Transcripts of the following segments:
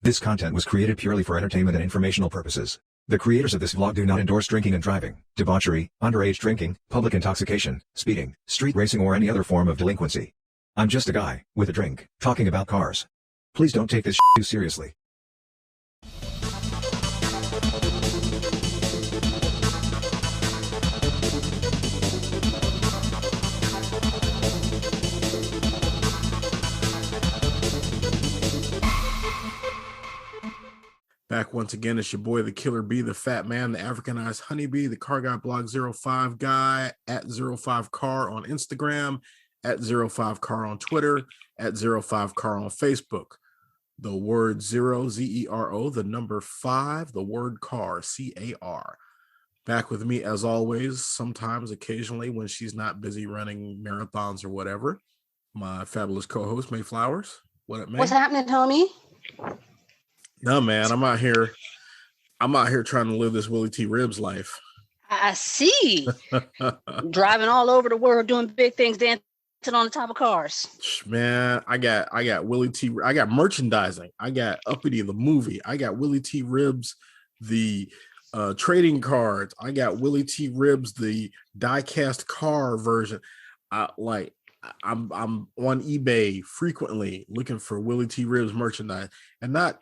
This content was created purely for entertainment and informational purposes. The creators of this vlog do not endorse drinking and driving, debauchery, underage drinking, public intoxication, speeding, street racing or any other form of delinquency. I'm just a guy, with a drink, talking about cars. Please don't take this too seriously. Back once again, it's your boy, the Killer Bee, the Fat Man, the Africanized Honeybee, the Car Guy Blog 05 Guy, at 05Car on Instagram, at 05Car on Twitter, at 05Car on Facebook. The word zero, Z-E-R-O, the number 5, the word car, C-A-R. Back with me as always, sometimes, occasionally, when she's not busy running marathons or whatever, my fabulous co-host, May Flowers. What up, May? What's happening, homie? No, man, I'm out here trying to live this Willy T. Ribs life. I see. Driving all over the world, doing big things, dancing on the top of cars. Man, I got Willy T. I got merchandising. I got Uppity the movie. I got Willy T. Ribs the trading cards. I got Willy T. Ribs the die-cast car version. I'm on eBay frequently looking for Willy T. Ribs merchandise, and not.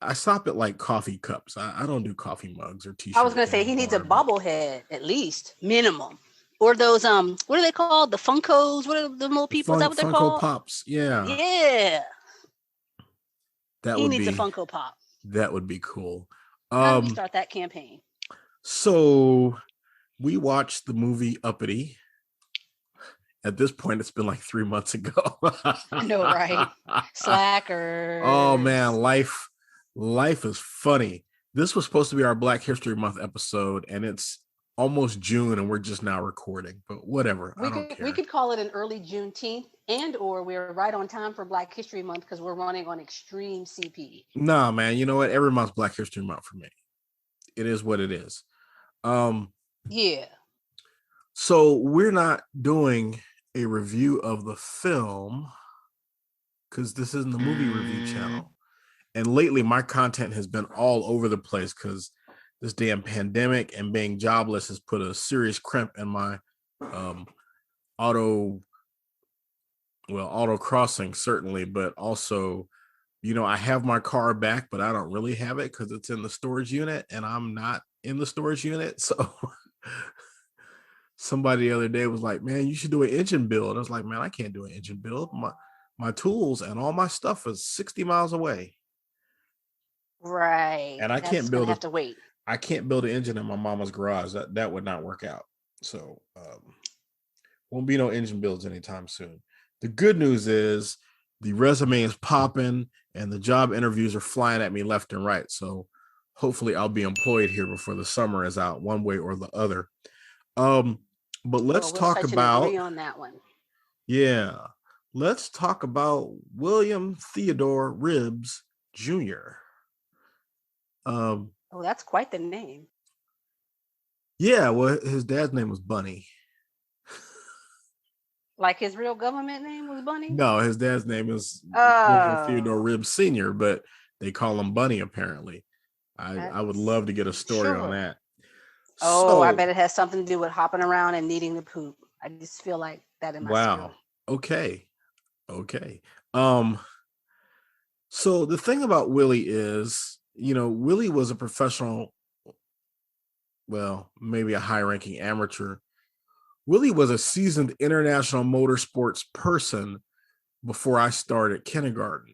I stop at like coffee cups. I don't do coffee mugs or t-shirts. I was gonna say he needs a bobblehead at least, minimum. Or those what are they called? The Funkos? What are the little people? Is that what they're called? Funko Pops. Yeah. Yeah. He needs a Funko Pop. That would be cool. How do we start that campaign? So we watched the movie Uppity. At this point, it's been like 3 months ago. I know, right? Slacker. Oh man, life is funny. This was supposed to be our Black History Month episode, and it's almost June, and we're just now recording. But whatever, I don't care. We could call it an early Juneteenth, or we're right on time for Black History Month because we're running on extreme CP. Nah, man, you know what? Every month's Black History Month for me. It is what it is. Yeah. So we're not doing a review of the film because this isn't the movie review channel. And lately my content has been all over the place because this damn pandemic and being jobless has put a serious crimp in my auto crossing, certainly, but also, I have my car back, but I don't really have it because it's in the storage unit and I'm not in the storage unit. So somebody the other day was like, man, you should do an engine build. I was like, man, I can't do an engine build. My tools and all my stuff is 60 miles away. Right. And I can't build have to wait. I can't build an engine in my mama's garage. That would not work out. So won't be no engine builds anytime soon. The good news is the resume is popping and the job interviews are flying at me left and right. So hopefully I'll be employed here before the summer is out, one way or the other. But let's talk about agree on that one. Yeah. Let's talk about William Theodore Ribs Jr. That's quite the name. Yeah, well, his dad's name was Bunny. Like his real government name was Bunny? No, his dad's name is William Theodore Ribs Sr., but they call him Bunny apparently. I would love to get a story on that. Oh, I bet it has something to do with hopping around and needing to poop. I just feel like that in my spirit. Okay. So the thing about Willy is, Willy was a professional, well, maybe a high-ranking amateur. Willy was a seasoned international motorsports person before I started kindergarten,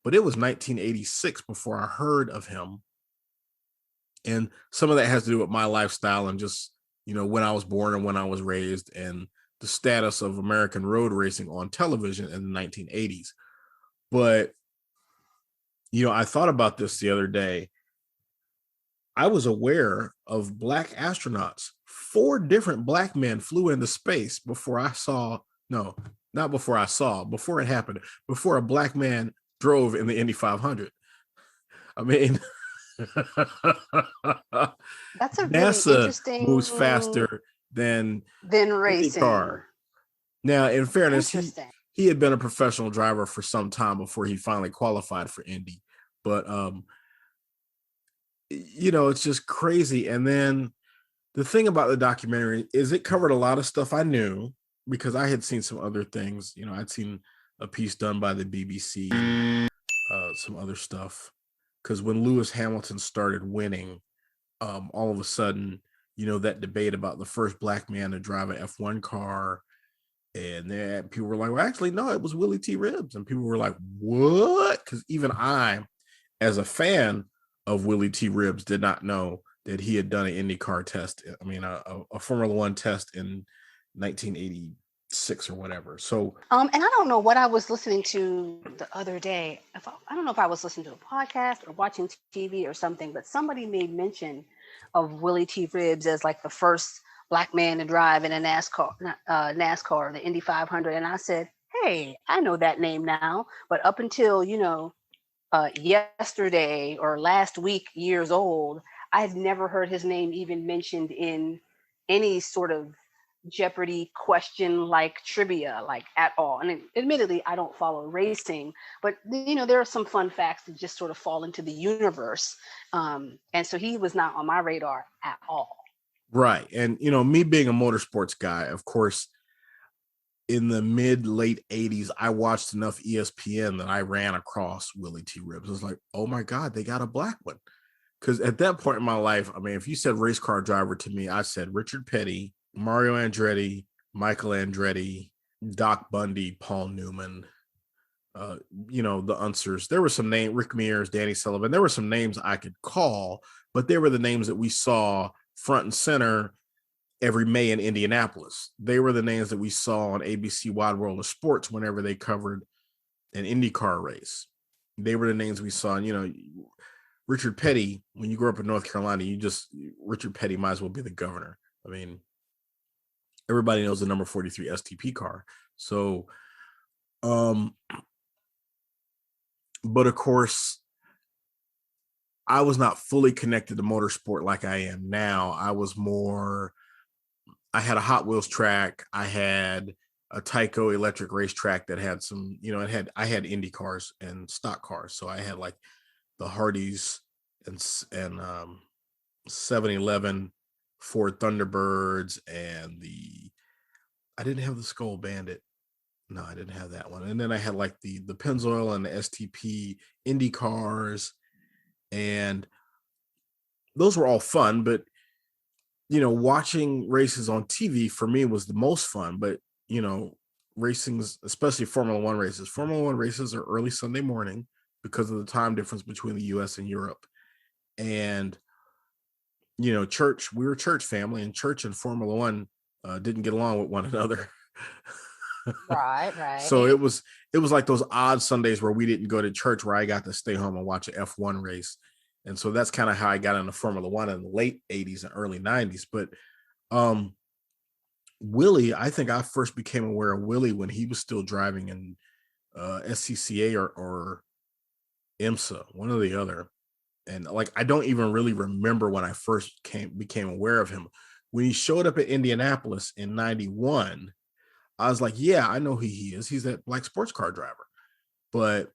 but it was 1986 before I heard of him. And some of that has to do with my lifestyle and just, when I was born and when I was raised and the status of American road racing on television in the 1980s. But, I thought about this the other day. I was aware of Black astronauts. 4 different Black men flew into space before it happened, before a Black man drove in the Indy 500. I mean... That's a NASA really interesting moves faster than racing car. Now, in fairness, he had been a professional driver for some time before he finally qualified for Indy. But it's just crazy. And then the thing about the documentary is it covered a lot of stuff I knew because I had seen some other things. I'd seen a piece done by the BBC, some other stuff. Because when Lewis Hamilton started winning, all of a sudden, that debate about the first black man to drive an F1 car, and then people were like, well, actually, no, it was Willie T. Ribbs. And people were like, what? Because even I, as a fan of Willie T. Ribbs, did not know that he had done an IndyCar test. I mean, a Formula One test in 1986 or whatever. So, and I don't know what I was listening to the other day. I don't know if I was listening to a podcast or watching TV or something, but somebody made mention of Willie T. Ribbs as like the first black man to drive in a NASCAR, the Indy 500. And I said, hey, I know that name now. But up until, yesterday or last week, years old, I had never heard his name even mentioned in any sort of Jeopardy question like trivia, like at all. And admittedly, I don't follow racing, but there are some fun facts that just sort of fall into the universe. And so he was not on my radar at all. Right. And, me being a motorsports guy, of course, in the late 80s, I watched enough ESPN that I ran across Willie T. Ribbs. I was like, oh my God, they got a black one. Because at that point in my life, I mean, if you said race car driver to me, I said Richard Petty, Mario Andretti, Michael Andretti, Doc Bundy, Paul Newman, the Unsers. There were some names, Rick Mears, Danny Sullivan. There were some names I could call, but they were the names that we saw front and center every May in Indianapolis. They were the names that we saw on ABC Wide World of Sports whenever they covered an IndyCar race. They were the names we saw. And, Richard Petty, when you grew up in North Carolina, Richard Petty might as well be the governor. I mean, everybody knows the number 43 STP car. So, but of course, I was not fully connected to motorsport like I am now. I had a Hot Wheels track. I had a Tyco electric racetrack that had some, I had Indy cars and stock cars. So I had like the Hardys and 711 Ford Thunderbirds and I didn't have the Skull Bandit. No, I didn't have that one. And then I had like the Pennzoil and the STP Indy cars. And those were all fun, but watching races on TV for me was the most fun. But racing's, especially Formula One races. Formula One races are early Sunday morning because of the time difference between the US and Europe. And church, we were a church family, and church and Formula One didn't get along with one another. Right. So it was like those odd Sundays where we didn't go to church, where I got to stay home and watch an F1 race. And so that's kind of how I got into Formula One in the late 80s and early 90s. But Willie, I think I first became aware of Willie when he was still driving in SCCA or IMSA, one or the other. And like, I don't even really remember when I first became aware of him. When he showed up at Indianapolis in 91, I was like, yeah, I know who he is. He's that black sports car driver. But,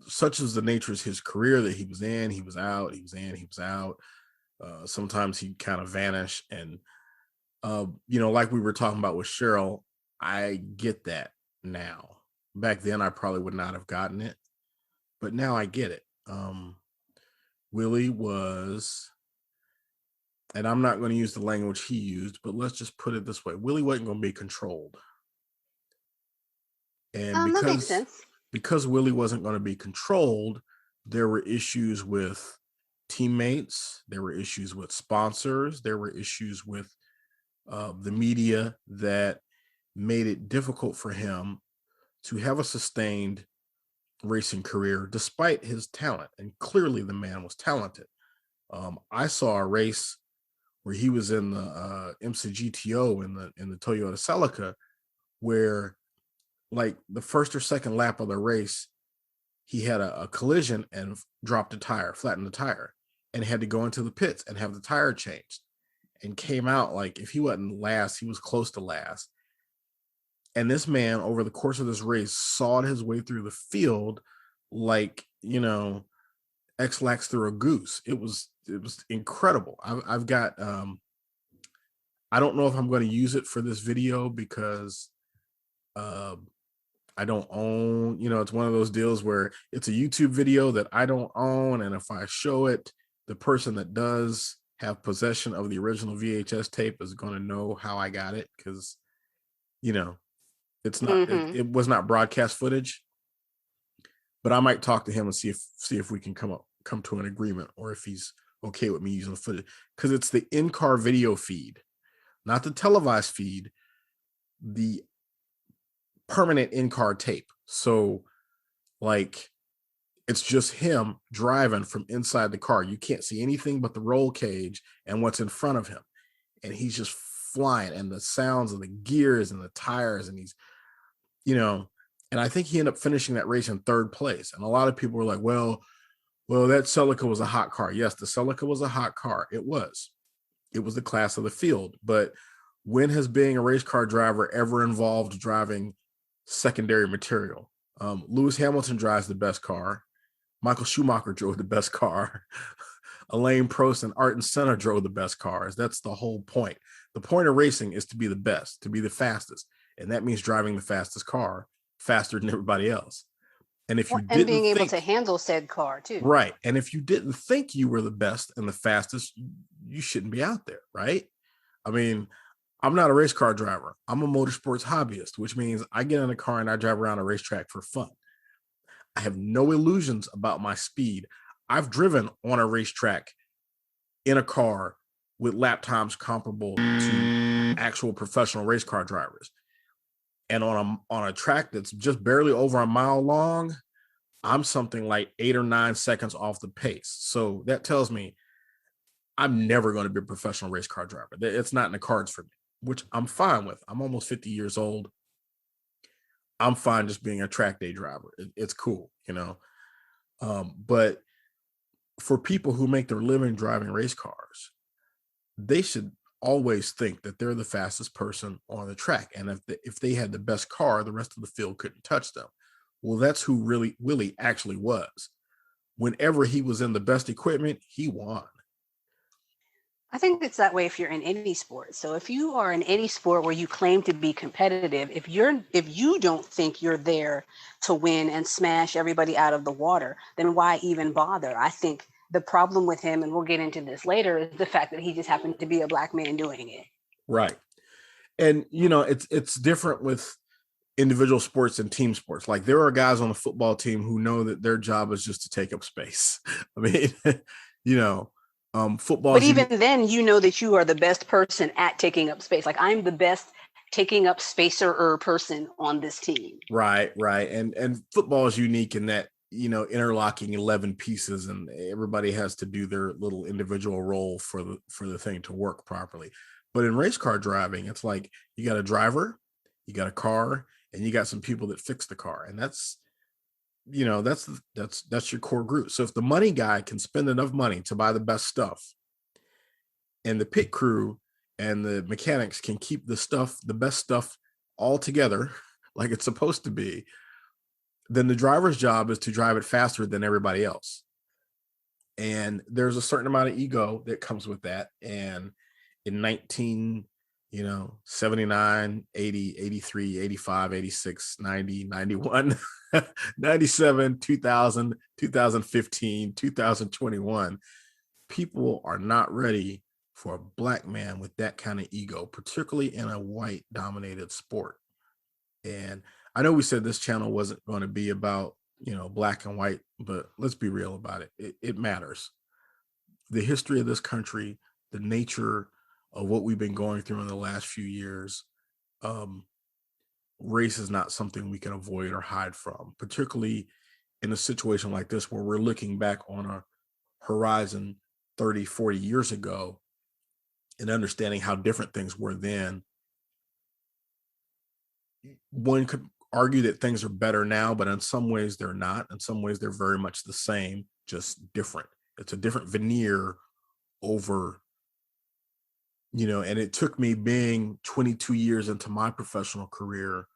such as the nature of his career, that he was in, he was out, he was in, he was out. Sometimes he'd kind of vanish. And, like we were talking about with Cheryl, I get that now. Back then, I probably would not have gotten it. But now I get it. Willie was, and I'm not going to use the language he used, but let's just put it this way. Willie wasn't going to be controlled. And that makes sense. Because Willie wasn't going to be controlled, there were issues with teammates. There were issues with sponsors. There were issues with the media that made it difficult for him to have a sustained racing career despite his talent. And clearly the man was talented. I saw a race where he was in the IMSA GTO in the Toyota Celica, where like the first or second lap of the race, he had a collision and dropped a tire, flattened the tire, and had to go into the pits and have the tire changed, and came out like, if he wasn't last, he was close to last. And this man, over the course of this race, sawed his way through the field like, X-lax through a goose. It was incredible. I've got I don't know if I'm going to use it for this video because I don't own, it's one of those deals where it's a YouTube video that I don't own. And if I show it, the person that does have possession of the original VHS tape is going to know how I got it, because, it's not, it was not broadcast footage. But I might talk to him and see if we can come to an agreement, or if he's okay with me using the footage, because it's the in-car video feed, not the televised feed, the permanent in-car tape. So like, it's just him driving from inside the car. You can't see anything but the roll cage and what's in front of him. And he's just flying, and the sounds of the gears and the tires, and he's, and I think he ended up finishing that race in 3rd place. And a lot of people were like, well, that Celica was a hot car. Yes, the Celica was a hot car. It was the class of the field. But when has being a race car driver ever involved driving secondary material? Lewis Hamilton drives the best car. Michael Schumacher drove the best car. Alain Prost and Ayrton Senna drove the best cars. That's the whole point. The point of racing is to be the best, to be the fastest. And that means driving the fastest car faster than everybody else. And if you didn't being able to handle said car too. Right. And if you didn't think you were the best and the fastest, you shouldn't be out there, right? I mean, I'm not a race car driver. I'm a motorsports hobbyist, which means I get in a car and I drive around a racetrack for fun. I have no illusions about my speed. I've driven on a racetrack in a car with lap times comparable to actual professional race car drivers. And on a track that's just barely over a mile long, I'm something like 8 or 9 seconds off the pace. So that tells me I'm never going to be a professional race car driver. It's not in the cards for me, which I'm fine with. I'm almost 50 years old. I'm fine just being a track day driver. It's cool, but for people who make their living driving race cars, they should always think that they're the fastest person on the track. And if they had the best car, the rest of the field couldn't touch them. Well, that's who Willy actually was. Whenever he was in the best equipment, he won. I think it's that way if you're in any sport. So if you are in any sport where you claim to be competitive, if you don't think you're there to win and smash everybody out of the water, then why even bother? I think the problem with him, and we'll get into this later, is the fact that he just happened to be a Black man doing it. Right. And it's different with individual sports and team sports. Like, there are guys on the football team who know that their job is just to take up space. I mean, football. But even then, that you are the best person at taking up space. Like, I'm the best taking up spacer person on this team. Right. And football is unique in that, interlocking 11 pieces, and everybody has to do their little individual role for the thing to work properly. But in race car driving, it's like you got a driver, you got a car, and you got some people that fix the car. And that's your core group. So if the money guy can spend enough money to buy the best stuff, and the pit crew and the mechanics can keep the best stuff all together like it's supposed to be, then the driver's job is to drive it faster than everybody else. And there's a certain amount of ego that comes with that. And in 79, 80, 83, 85, 86, 90, 91, 97, 2000, 2015, 2021, people are not ready for a Black man with that kind of ego, particularly in a white dominated sport. And I know we said this channel wasn't going to be about, Black and white, but let's be real about it. It matters. The history of this country, the nature of what we've been going through in the last few years, race is not something we can avoid or hide from, particularly in a situation like this where we're looking back on a horizon 30, 40 years ago and understanding how different things were then. One could argue that things are better now, but in some ways they're not. In some ways they're very much the same, just different. It's a different veneer over, and it took me being 22 years into my professional career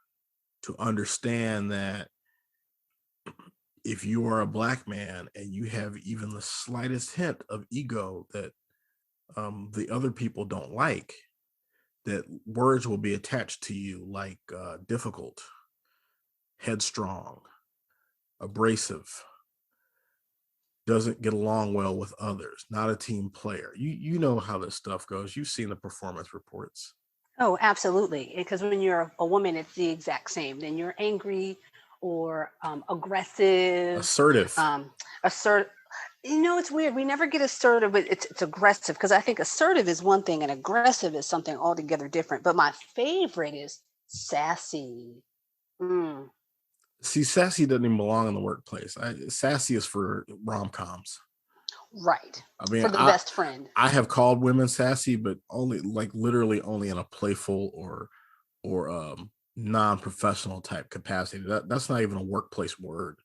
to understand that if you are a Black man and you have even the slightest hint of ego that the other people don't like, that words will be attached to you like difficult, headstrong, abrasive, doesn't get along well with others, not a team player. You know how this stuff goes. You've seen the performance reports. Oh, absolutely. Because when you're a woman, it's the exact same. Then you're angry or aggressive, Assertive. assert. It's weird. We never get assertive, but it's aggressive, because I think assertive is one thing and aggressive is something altogether different. But my favorite is sassy. Mm, See, sassy doesn't even belong in the workplace. Sassy is for rom-coms. right. I mean, For the best friend. I have called women sassy, but only literally only in a playful or non-professional type capacity. That's not even a workplace word.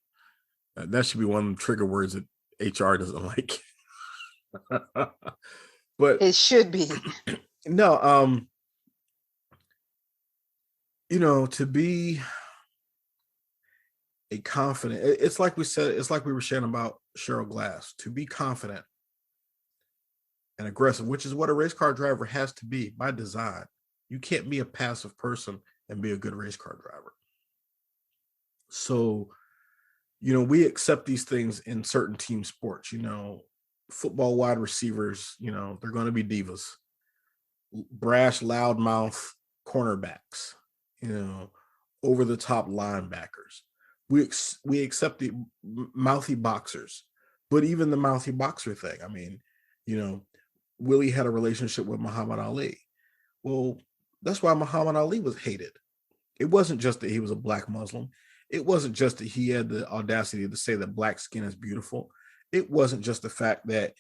That should be one of the trigger words that HR doesn't like. But It should be. no, to be a confident, it's like we said, it's like we were sharing about Cheryl Glass, to be confident and aggressive, which is what a race car driver has to be by design. You can't be a passive person and be a good race car driver. So, we accept these things in certain team sports. Football wide receivers, they're going to be divas, brash, loudmouth cornerbacks, over the top linebackers. We accept the mouthy boxers, but even the mouthy boxer thing. I mean, Willie had a relationship with Muhammad Ali. Well, that's why Muhammad Ali was hated. It wasn't just that he was a Black Muslim. It wasn't just that he had the audacity to say that Black skin is beautiful. It wasn't just the fact that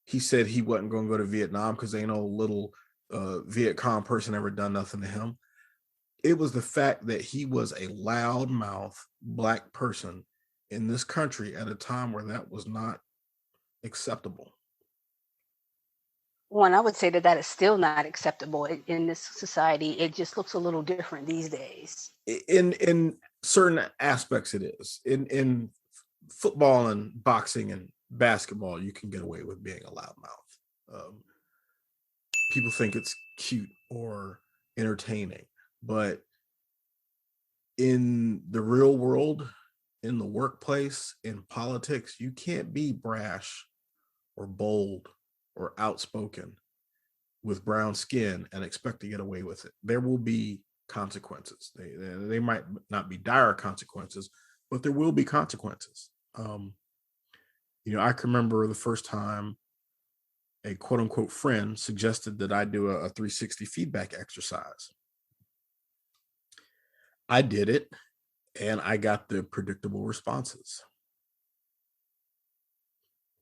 he said he wasn't going to go to Vietnam because ain't no little Viet Cong person ever done nothing to him. It was the fact that he was a loudmouth Black person in this country at a time where that was not acceptable. One, I would say that is still not acceptable in this society. It just looks a little different these days. In certain aspects, it is. In football and boxing and basketball, you can get away with being a loudmouth. People think it's cute or entertaining, but in the real world, in the workplace, in politics, you can't be brash or bold or outspoken with brown skin and expect to get away with it. There will be consequences. They might not be dire consequences, but there will be consequences. I can remember the first time a quote unquote friend suggested that I do a 360 feedback exercise. I did it and I got the predictable responses.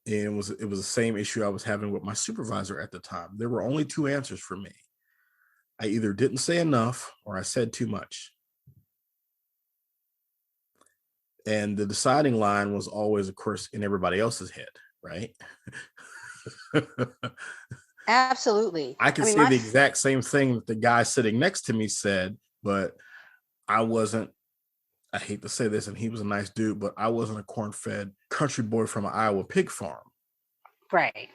And it was the same issue I was having with my supervisor at the time. There were only two answers for me. I either didn't say enough or I said too much. And the deciding line was always, of course, in everybody else's head, right? Absolutely. I can say the exact same thing that the guy sitting next to me said, but I hate to say this, and he was a nice dude, but I wasn't a corn-fed country boy from an Iowa pig farm. Right.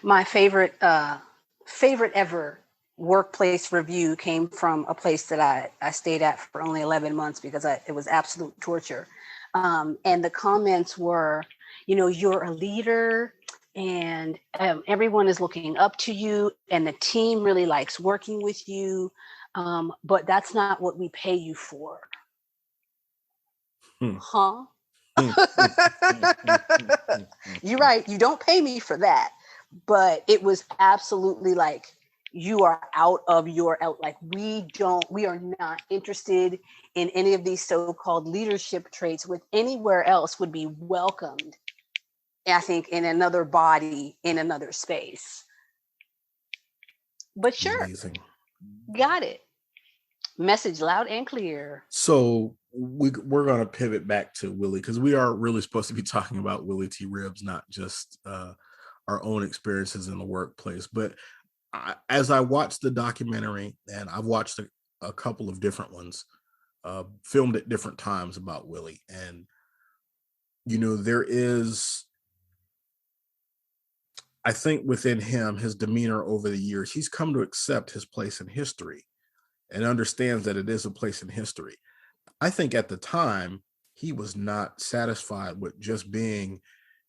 My favorite ever workplace review came from a place that I stayed at for only 11 months because it was absolute torture. And the comments were, you're a leader and everyone is looking up to you and the team really likes working with you. But that's not what we pay you for. Huh? You're right. You don't pay me for that. But it was absolutely like, you are out of we are not interested in any of these so-called leadership traits with anywhere else would be welcomed, I think, in another body, in another space. But sure. Amazing. Got it. Message loud and clear. So we're going to pivot back to Willie because we are really supposed to be talking about Willie T. Ribs, not just our own experiences in the workplace. But as I watched the documentary, and I've watched a couple of different ones, filmed at different times about Willy. And, there is, I think within him, his demeanor over the years, he's come to accept his place in history and understands that it is a place in history. I think at the time, he was not satisfied with just being,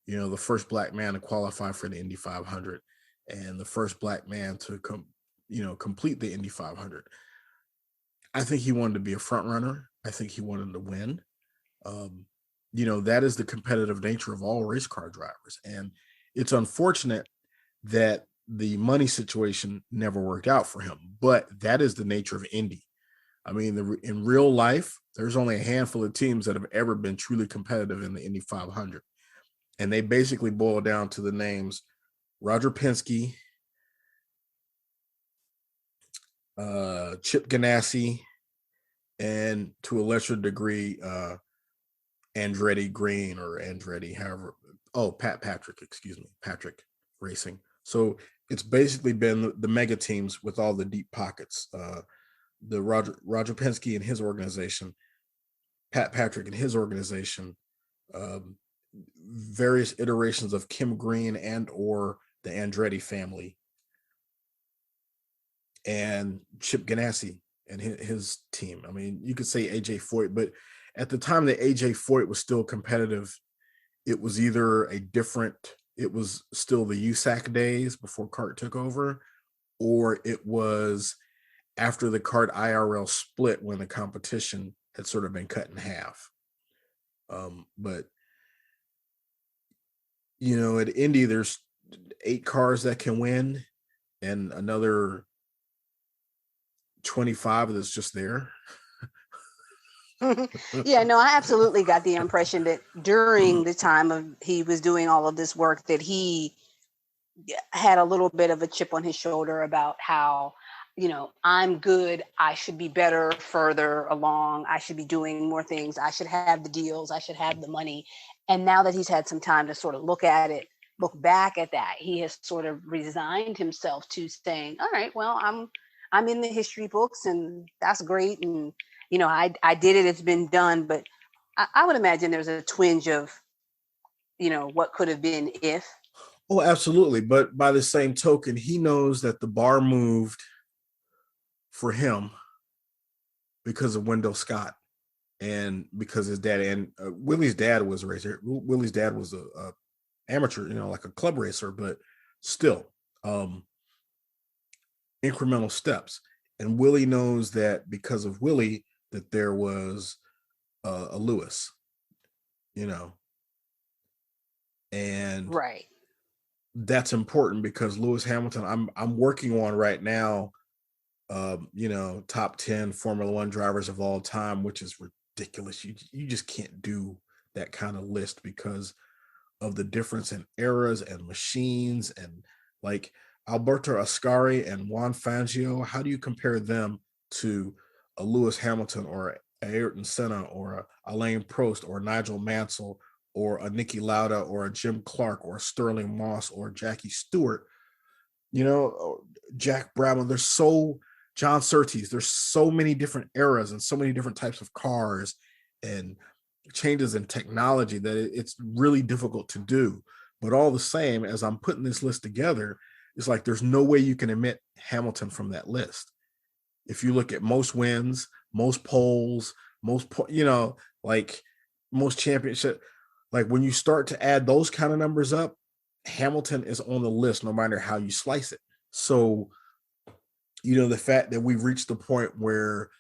the first black man to qualify for the Indy 500 and the first black man to complete the Indy 500. I think he wanted to be a front runner. I think he wanted to win. That is the competitive nature of all race car drivers. And it's unfortunate that the money situation never worked out for him, but that is the nature of Indy. I mean, in real life, there's only a handful of teams that have ever been truly competitive in the Indy 500. And they basically boil down to the names Roger Penske, Chip Ganassi, and to a lesser degree, Andretti Green or Andretti, however. Oh, Patrick Racing. So it's basically been the mega teams with all the deep pockets. The Roger Penske and his organization, Pat Patrick and his organization, various iterations of Kim Green and or the Andretti family, and Chip Ganassi and his team. I mean, you could say AJ Foyt, but at the time that AJ Foyt was still competitive, it was either it was still the USAC days before CART took over, or it was after the CART IRL split when the competition had sort of been cut in half. But, at Indy, there's 8 cars that can win and another 25 that's just there. Yeah, no, I absolutely got the impression that during the time of he was doing all of this work that he had a little bit of a chip on his shoulder about how, I'm good. I should be better further along. I should be doing more things. I should have the deals. I should have the money. And now that he's had some time to sort of look back at that, he has sort of resigned himself to saying, all right, well, I'm in the history books and that's great. And, I did it. It's been done. But I would imagine there's a twinge of, what could have been if. Oh, absolutely. But by the same token, he knows that the bar moved for him because of Wendell Scott and because his dad and Willie's dad was a racer. Willie's dad was a amateur, like a club racer, but still incremental steps. And Willie knows that because of Willie, that there was a Lewis, and right. That's important because Lewis Hamilton, I'm working on right now, top 10 Formula One drivers of all time, which is ridiculous. You just can't do that kind of list because of the difference in eras and machines, and like Alberto Ascari and Juan Fangio. How do you compare them to a Lewis Hamilton or a Ayrton Senna or a Alain Prost or Nigel Mansell or a Niki Lauda or a Jim Clark or a Sterling Moss or Jackie Stewart, Jack Brabham. John Surtees. There's so many different eras and so many different types of cars and changes in technology that it's really difficult to do. But all the same, as I'm putting this list together, it's like there's no way you can omit Hamilton from that list. If you look at most wins, most poles, most championship, like when you start to add those kind of numbers up, Hamilton is on the list no matter how you slice it. So, the fact that we've reached the point where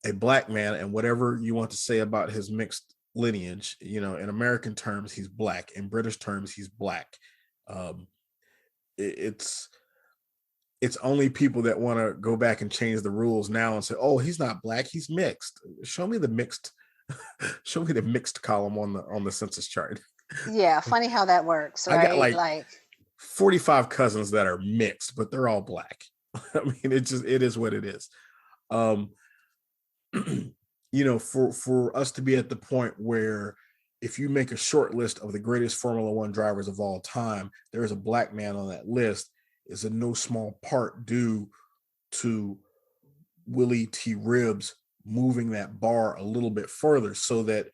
a black man, and whatever you want to say about his mixed lineage, in American terms, he's black. In British terms, he's black. It's only people that want to go back and change the rules now and say, oh, he's not black, he's mixed. Show me the mixed column on the census chart. Yeah, funny how that works, right? I got like 45 cousins that are mixed, but they're all black. I mean, it is what it is. For us to be at the point where if you make a short list of the greatest Formula One drivers of all time, there's a black man on that list is in no small part due to Willie T. Ribbs moving that bar a little bit further so that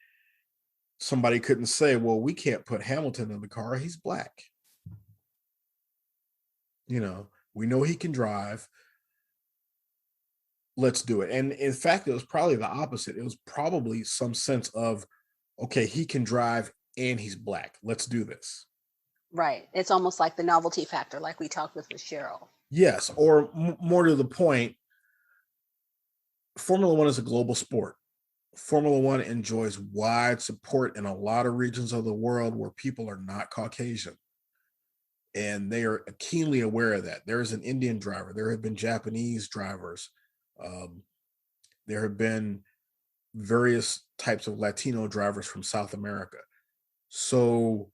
somebody couldn't say, well, we can't put Hamilton in the car, he's black. We know he can drive. Let's do it. And in fact, it was probably the opposite. It was probably some sense of, okay, he can drive and he's black. Let's do this. Right. It's almost like the novelty factor, like we talked with Cheryl. Yes. Or more to the point, Formula One is a global sport. Formula One enjoys wide support in a lot of regions of the world where people are not Caucasian. And they are keenly aware of that. There is an Indian driver. There have been Japanese drivers. There have been various types of Latino drivers from South America. So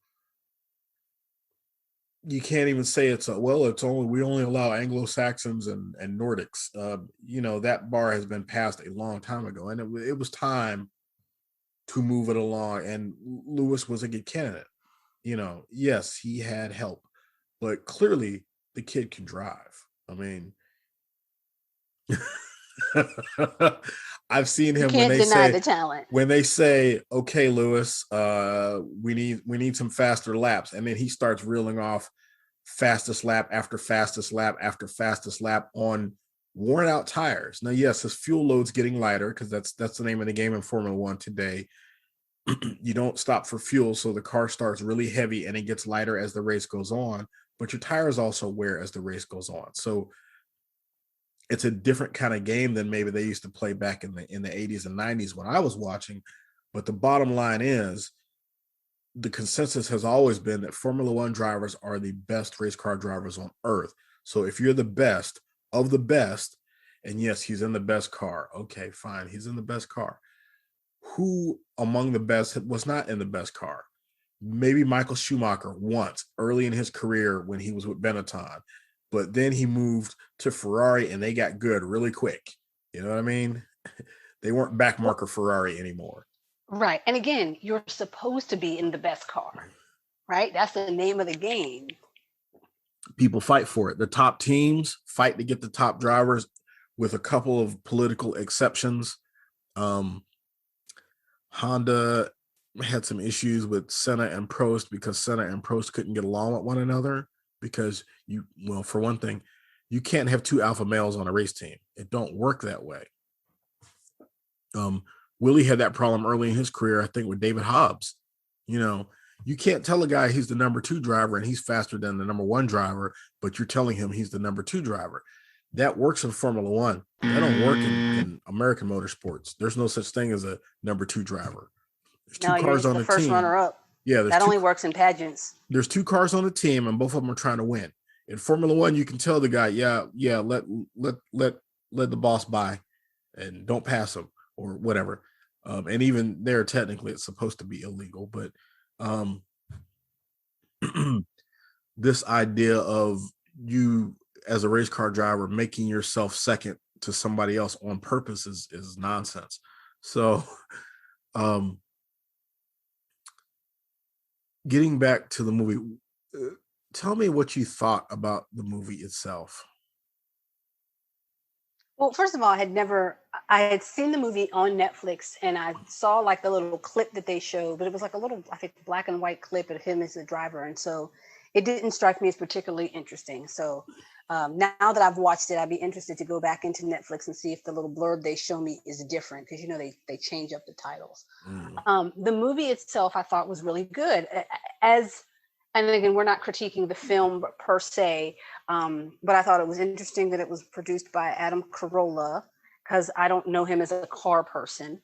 you can't even say it's we only allow Anglo-Saxons and Nordics. That bar has been passed a long time ago, and it was time to move it along. And Lewis was a good candidate. Yes, he had help, but clearly the kid can drive. I mean, I've seen him when they say the talent. When they say, okay, Lewis, we need some faster laps, and then he starts reeling off fastest lap after fastest lap after fastest lap on worn out tires. Now, yes, his fuel load's getting lighter because that's the name of the game in Formula One today. You don't stop for fuel, so the car starts really heavy and it gets lighter as the race goes on, but your tires also wear as the race goes on. So it's a different kind of game than maybe they used to play back in the 80s and 90s when I was watching. But the bottom line is, the consensus has always been that Formula One drivers are the best race car drivers on earth. So if you're the best of the best, and yes, he's in the best car. Okay, fine. He's in the best car. Who among the best was not in the best car? Maybe Michael Schumacher once early in his career when he was with Benetton, but then he moved to Ferrari and they got good really quick. You know what I mean? They weren't backmarker Ferrari anymore. Right. And again, you're supposed to be in the best car, right? That's the name of the game. People fight for it. The top teams fight to get the top drivers, with a couple of political exceptions. Honda had some issues with Senna and Prost because Senna and Prost couldn't get along with one another because for one thing, you can't have two alpha males on a race team. It don't work that way. Willie had that problem early in his career, I think, with David Hobbs. You can't tell a guy he's the number 2 driver and he's faster than the number 1 driver, but you're telling him he's the number 2 driver. That works in Formula One. That don't work in American motorsports. There's no such thing as a number 2 driver. There's 2 cars on the first team. Runner up. Yeah, that only works in pageants. There's 2 cars on the team, and both of them are trying to win. In Formula One, you can tell the guy, let the boss by, and don't pass him or whatever. And even there, technically, it's supposed to be illegal. But this idea of you as a race car driver making yourself second to somebody else on purpose is nonsense. So getting back to the movie, tell me what you thought about the movie itself. Well, first of all, I had seen the movie on Netflix, and I saw like the little clip that they showed, but it was like a little, I think, black and white clip of him as the driver. And so it didn't strike me as particularly interesting. So now that I've watched it, I'd be interested to go back into Netflix and see if the little blurb they show me is different, because, they change up the titles. The movie itself, I thought, was really good. And again, we're not critiquing the film per se, but I thought it was interesting that it was produced by Adam Carolla, because I don't know him as a car person.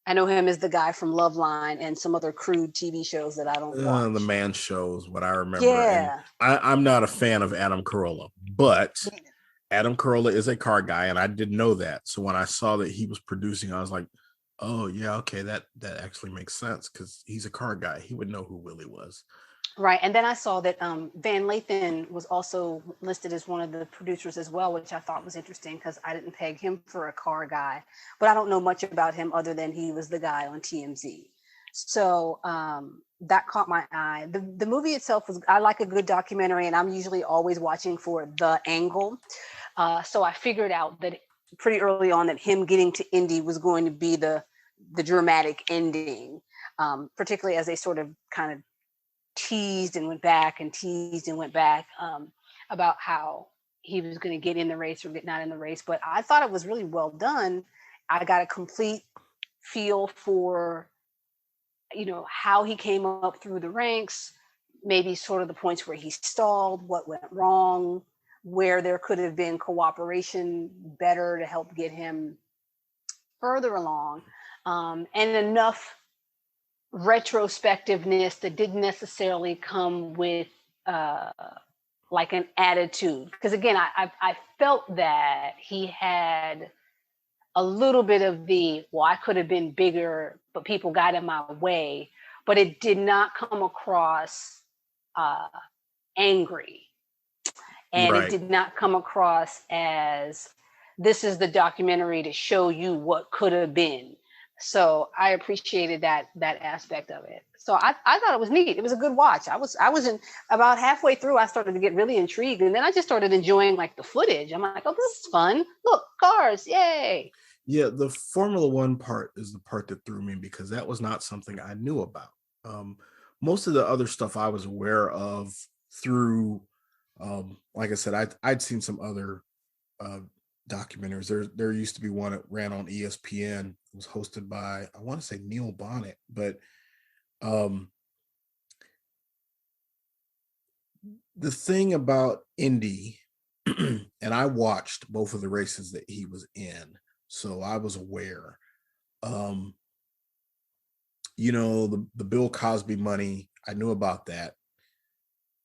I know him as the guy from Loveline and some other crude TV shows that I don't watch. The Man Show is what I remember. Yeah. And I'm not a fan of Adam Carolla, but Adam Carolla is a car guy, and I didn't know that. So when I saw that he was producing, I was like, oh yeah, okay, that actually makes sense, because he's a car guy. He would know who Willie was. Right. And then I saw that Van Lathan was also listed as one of the producers as well, which I thought was interesting, because I didn't peg him for a car guy, but I don't know much about him other than he was the guy on TMZ. So that caught my eye. The movie itself I like a good documentary, and I'm usually always watching for the angle. So I figured out that pretty early on that him getting to Indy was going to be the dramatic ending, particularly as they sort of kind of teased and went back and teased and went back about how he was going to get in the race or get not in the race. But I thought it was really well done. I got a complete feel for, how he came up through the ranks, maybe sort of the points where he stalled, what went wrong, where there could have been cooperation better to help get him further along, and enough retrospectiveness that didn't necessarily come with like an attitude. Because again, I felt that he had a little bit of well, I could have been bigger, but people got in my way. But it did not come across angry. And Right. it did not come across as, this is the documentary to show you what could have been. So I appreciated that aspect of it. So I thought it was neat. It was a good watch. I was in about halfway through, I started to get really intrigued. And then I just started enjoying like the footage. I'm like, oh, this is fun. Look, cars, yay. Yeah, the Formula One part is the part that threw me because that was not something I knew about. Most of the other stuff I was aware of through, like I said, I'd seen some other documentaries. There used to be one that ran on ESPN. It was hosted by, I want to say, Neil Bonnet, but the thing about Indy, and I watched both of the races that he was in, so I was aware. The Bill Cosby money, I knew about that.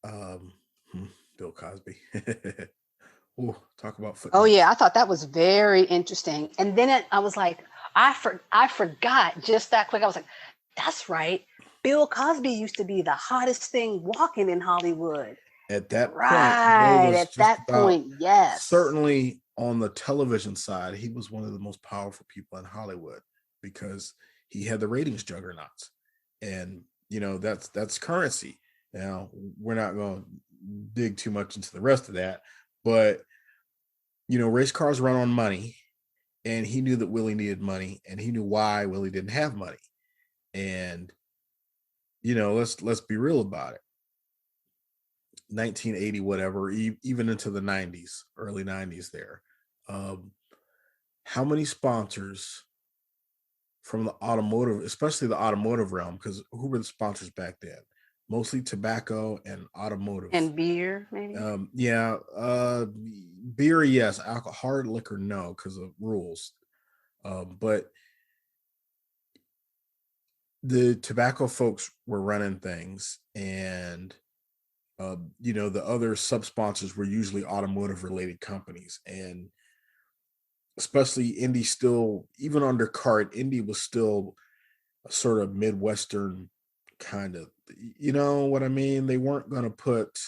Bill Cosby. Oh, talk about footnotes. Oh yeah, I thought that was very interesting. And then I was like, I forgot just that quick. I was like, that's right. Bill Cosby used to be the hottest thing walking in Hollywood. At that point, right, at that point, yes. Certainly on the television side, he was one of the most powerful people in Hollywood because he had the ratings juggernauts. And, that's currency. Now, we're not going to dig too much into the rest of that, but, race cars run on money, and he knew that Willie needed money, and he knew why Willie didn't have money. And, let's be real about it. 1980, whatever, even into the 90s, early 90s there. How many sponsors from the automotive, especially the automotive realm, because who were the sponsors back then? Mostly tobacco and automotive. And beer, maybe? Beer, yes. Alcohol, hard liquor, no, because of rules. But the tobacco folks were running things, and the other sub-sponsors were usually automotive related companies. And especially Indy, still, even under CART, Indy was still a sort of Midwestern kind of, you know what I mean? They weren't going to put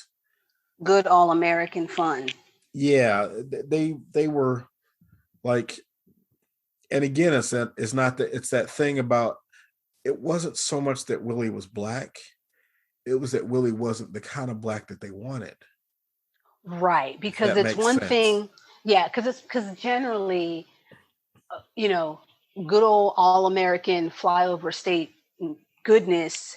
good all-American fun. Yeah, they were like, and again, it's that thing about, it wasn't so much that Willie was black. It was that Willie wasn't the kind of black that they wanted. Right, because it's one thing. Yeah, because generally, good old all-American flyover state goodness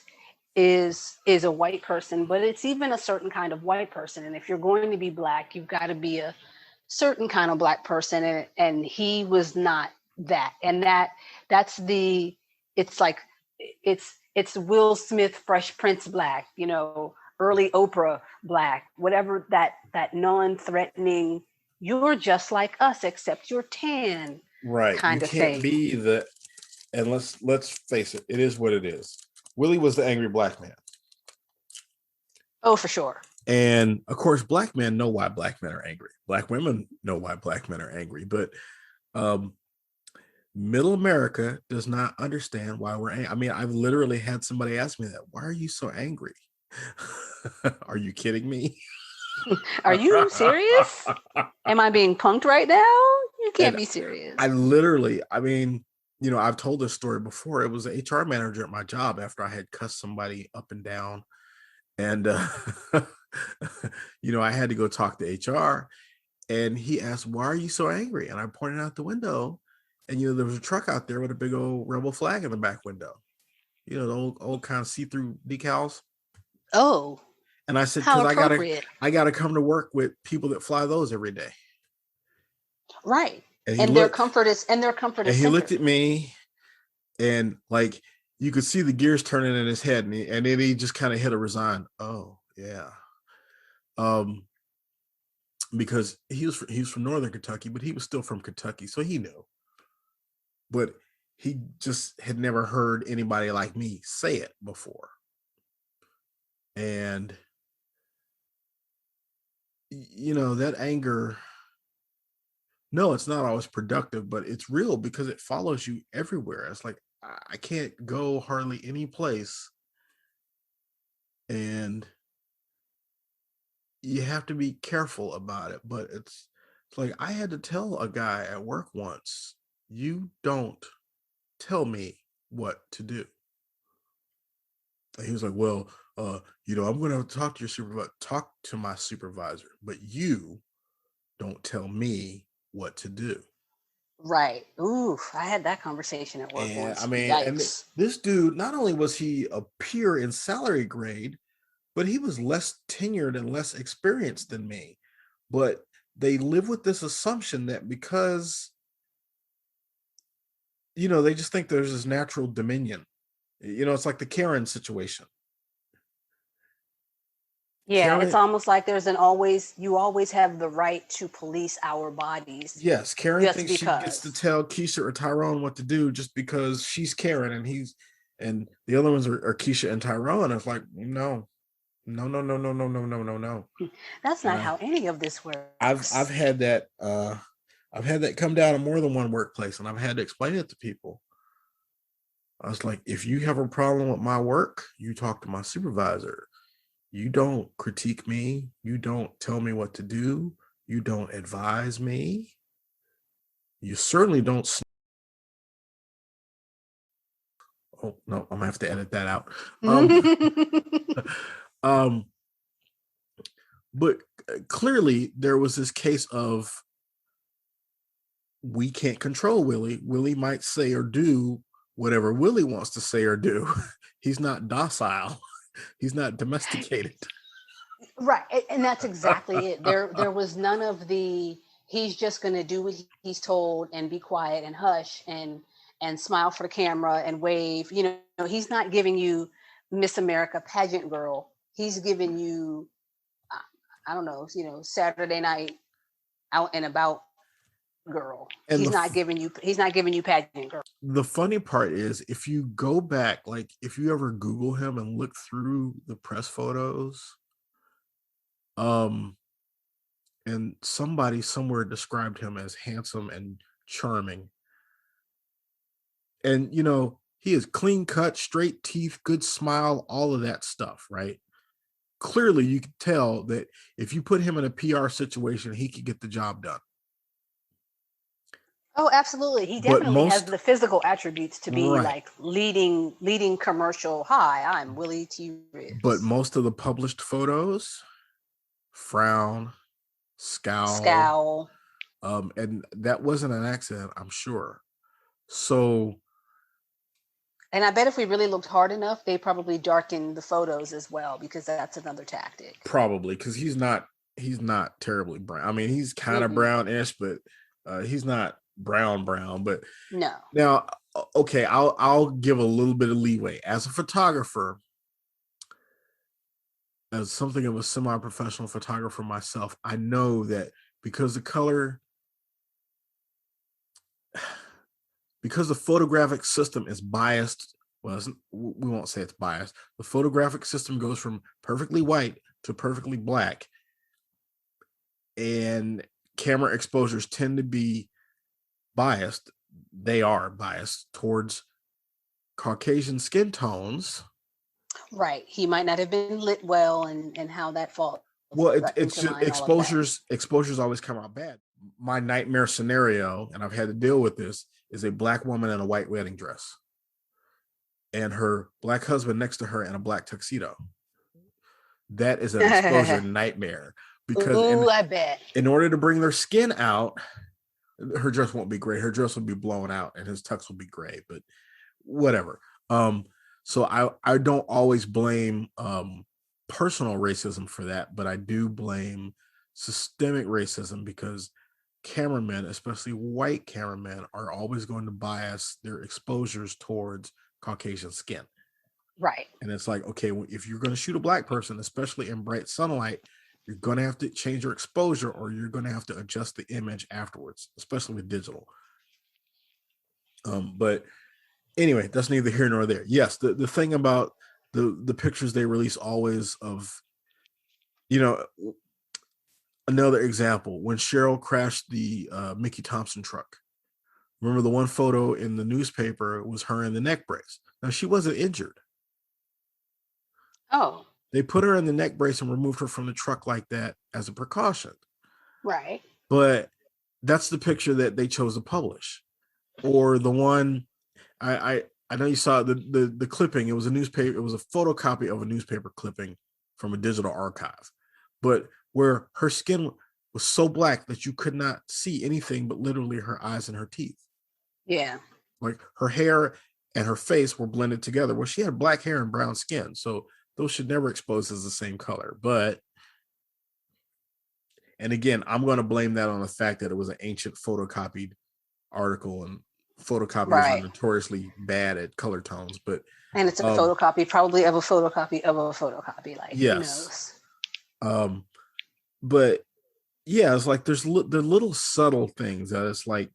is a white person, but it's even a certain kind of white person. And if you're going to be black, you've got to be a certain kind of black person. And he was not that. And that's it's Will Smith, Fresh Prince black, early Oprah black, whatever, that non-threatening, you're just like us, except you're tan. Right. Kind you of can't thing. be the, and let's face it, it is what it is. Willie was the angry black man. Oh, for sure. And of course, black men know why black men are angry. Black women know why black men are angry. But middle America does not understand why we're angry. I mean, I've literally had somebody ask me that. Why are you so angry? Are you kidding me? Are you serious? Am I being punked right now? You can't be serious. I've told this story before. It was an HR manager at my job after I had cussed somebody up and down. And, I had to go talk to HR. And he asked, "Why are you so angry?" And I pointed out the window, and there was a truck out there with a big old rebel flag in the back window. The old kind of see-through decals. Oh, And I said, how "Because appropriate. I gotta come to work with people that fly those every day." Right. And And their comfort is he centered. looked at me, and like you could see the gears turning in his head, and then he just kind of hit a resigned, "Oh yeah," because he was from Northern Kentucky, but he was still from Kentucky, so he knew. But he just had never heard anybody like me say it before, and that anger. No, it's not always productive, but it's real because it follows you everywhere. It's like I can't go hardly any place, and you have to be careful about it. But it's like I had to tell a guy at work once, "You don't tell me what to do." And he was like, "Well, I'm going to talk to my supervisor, but you don't tell me what to do." Right. Ooh, I had that conversation at work And I once. mean, Yikes. this dude, not only was he a peer in salary grade, but he was less tenured and less experienced than me. But they live with this assumption that because, they just think there's this natural dominion. It's like the Karen situation. Yeah, it's Karen, almost like you always have the right to police our bodies yes, Karen just thinks she gets to because. tell Keisha or Tyrone what to do just because she's Karen and the other ones are Keisha and Tyrone. It's like, no, no, no, no, no, no, no, no, no, no. That's not Uh, how any of this I've works. had that come down in more than one workplace, and I've had to explain it to people. I was like, if you have a problem with my work, you talk to my supervisor. You don't critique me. You don't tell me what to do. You don't advise me. You certainly don't. Oh no, I'm gonna have to edit that out. Um, but clearly there was this case of we can't control Willie. Willie might say or do whatever Willie wants to say or do. He's not docile. He's not domesticated. Right. And that's exactly it. There was none of the he's just going to do what he's told and be quiet and hush and smile for the camera and wave. He's not giving you Miss America pageant girl. He's giving you I don't know, Saturday night out and about girl. And He's not giving you pageant girl. the funny part is, if you go back, like if you ever Google him and look through the press photos, and somebody somewhere described him as handsome and charming. And he is clean cut, straight teeth, good smile, all of that stuff, right? Clearly you could tell that if you put him in a PR situation, he could get the job done. Oh, absolutely. He But definitely has the physical attributes to be right. like leading commercial. Hi, I'm Willie T. Riggs. But most of the published photos, frown, Scowl. And that wasn't an accident, I'm sure. So, and I bet if we really looked hard enough, they probably darkened the photos as well, because that's another tactic. Probably because he's not terribly brown. I mean, he's kind of brownish, but he's not brown. But no. Now, okay, I'll give a little bit of leeway as a photographer, as something of a semi-professional photographer myself. I know that because the photographic system is biased. Well, we won't say it's biased. The photographic system goes from perfectly white to perfectly black, and camera exposures tend to be biased. They are biased towards Caucasian skin tones. Right. He might not have been lit well, and how that falls. Well, it's just exposures always come out bad. My nightmare scenario, and I've had to deal with this, is a black woman in a white wedding dress and her black husband next to her in a black tuxedo. That is an exposure nightmare, because Ooh, I bet. in order to bring their skin out, her dress won't be gray. Her dress will be blown out, and his tux will be gray. But whatever. So I don't always blame personal racism for that, but I do blame systemic racism because cameramen, especially white cameramen, are always going to bias their exposures towards Caucasian skin. Right. And it's like, okay, if you're going to shoot a black person, especially in bright sunlight, you're going to have to change your exposure, or you're going to have to adjust the image afterwards, especially with digital. But anyway, that's neither here nor there. Yes, the thing about the pictures they release always of, another example, when Cheryl crashed the Mickey Thompson truck. Remember the one photo in the newspaper was her in the neck brace. Now, she wasn't injured. Oh. They put her in the neck brace and removed her from the truck like that as a precaution. Right. But that's the picture that they chose to publish. Or the one, I know you saw the clipping. It was a newspaper. It was a photocopy of a newspaper clipping from a digital archive, but where her skin was so black that you could not see anything but literally her eyes and her teeth. Yeah. Like her hair and her face were blended together. Well, she had black hair and brown skin, so those should never expose as the same color. But, and again, I'm going to blame that on the fact that it was an ancient photocopied article, and photocopiers are notoriously bad at color tones. And it's a photocopy, probably of a photocopy of a photocopy. Like, yes. Who knows? But yeah, it's like there's the little subtle things that it's like,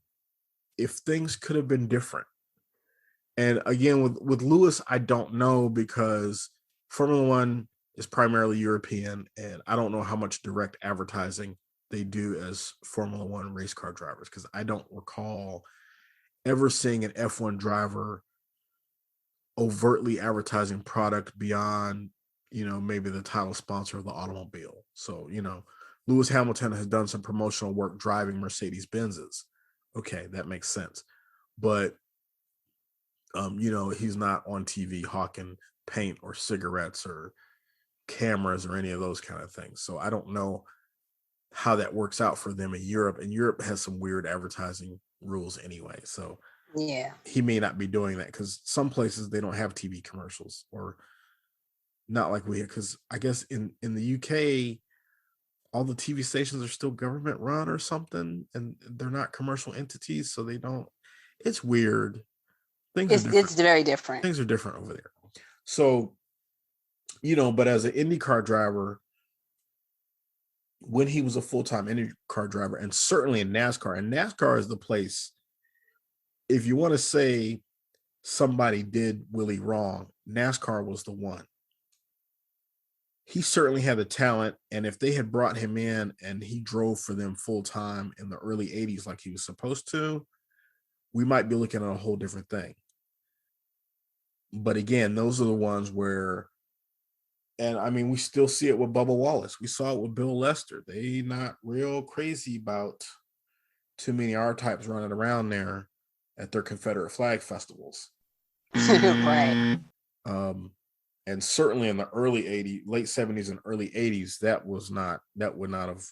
if things could have been different. And again, with Lewis, I don't know, because Formula One is primarily European, and I don't know how much direct advertising they do as Formula One race car drivers, because I don't recall ever seeing an F1 driver overtly advertising product beyond, maybe the title sponsor of the automobile. So, Lewis Hamilton has done some promotional work driving Mercedes Benzes. Okay, that makes sense. But he's not on TV hawking paint or cigarettes or cameras or any of those kind of things. So I don't know how that works out for them in Europe. And Europe has some weird advertising rules anyway. So yeah, he may not be doing that, because some places they don't have TV commercials, or not like we have, because I guess in the UK, all the TV stations are still government run or something, and they're not commercial entities. So they don't, it's weird. it's very different. Things are different over there. So, but as an IndyCar driver, when he was a full-time IndyCar driver, and certainly in NASCAR, and NASCAR is the place, if you want to say somebody did Willie wrong, NASCAR was the one. He certainly had the talent, and if they had brought him in and he drove for them full-time in the early 80s like he was supposed to, we might be looking at a whole different thing. But again, those are the ones where, and I mean, we still see it with Bubba Wallace. We saw it with Bill Lester. They not real crazy about too many R-types running around there at their Confederate flag festivals. Right. And certainly in the early 80s, late 70s and early 80s, that would not have,